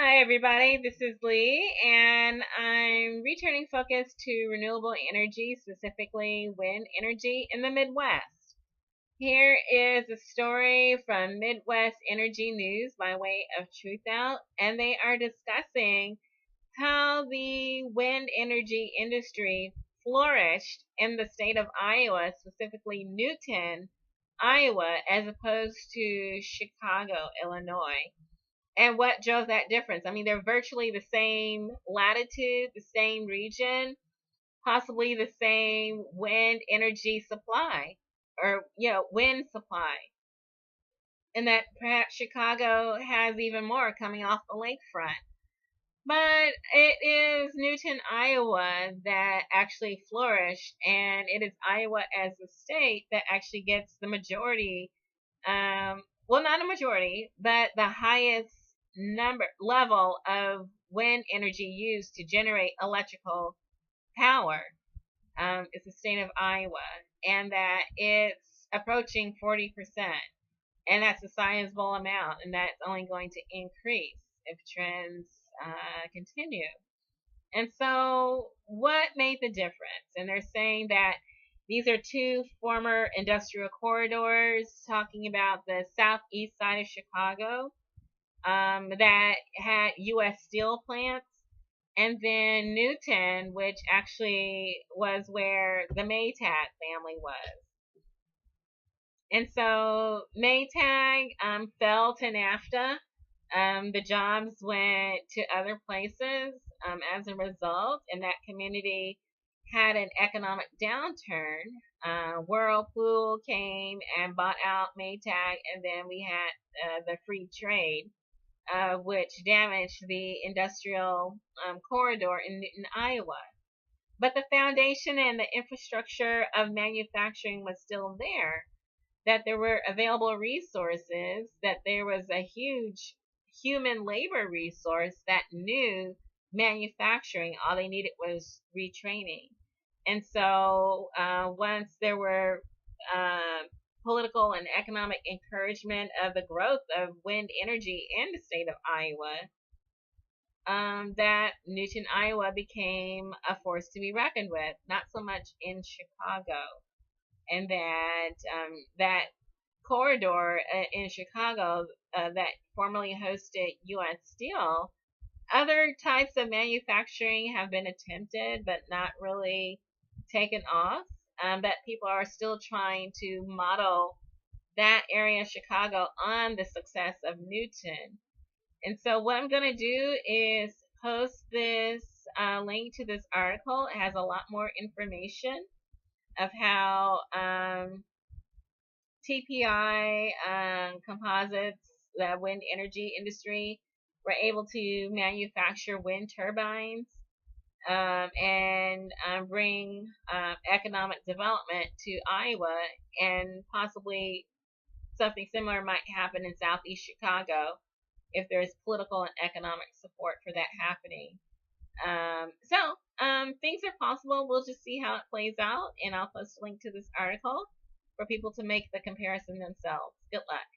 Hi, everybody. This is Lee, and I'm returning focus to renewable energy, specifically wind energy in the Midwest. Here is a story from Midwest Energy News by way of Truthout, and they are discussing how the wind energy industry flourished in the state of Iowa, specifically Newton, Iowa, as opposed to Chicago, Illinois. And what drove that difference? I mean, they're virtually the same latitude, the same region, possibly the same wind energy supply or, wind supply. And that perhaps Chicago has even more coming off the lakefront. But it is Newton, Iowa that actually flourished, and it is Iowa as a state that actually gets the majority, well, not a majority, but the highest level of wind energy used to generate electrical power. It's the state of Iowa, and that it's approaching 40%, and that's a sizable amount, and that's only going to increase if trends continue. And so, what made the difference? And they're saying that these are two former industrial corridors, talking about the southeast side of Chicago, that had U.S. steel plants, and then Newton, which actually was where the Maytag family was. And so Maytag fell to NAFTA. The jobs went to other places as a result, and that community had an economic downturn. Whirlpool came and bought out Maytag, and then we had the free trade, which damaged the industrial corridor in Newton, Iowa. But the foundation and the infrastructure of manufacturing was still there, that there were available resources, that there was a huge human labor resource that knew manufacturing. All they needed was retraining. And so once there were political and economic encouragement of the growth of wind energy in the state of Iowa, that Newton, Iowa became a force to be reckoned with, not so much in Chicago. And that corridor in Chicago that formerly hosted U.S. Steel, other types of manufacturing have been attempted, but not really taken off. That people are still trying to model that area of Chicago on the success of Newton. And so what I'm going to do is post this link to this article. It has a lot more information of how TPI Composites, the wind energy industry, were able to manufacture wind turbines and bring economic development to Iowa, and possibly something similar might happen in southeast Chicago if there's political and economic support for that happening. So things are possible. We'll just see how it plays out, and I'll post a link to this article for people to make the comparison themselves. Good luck.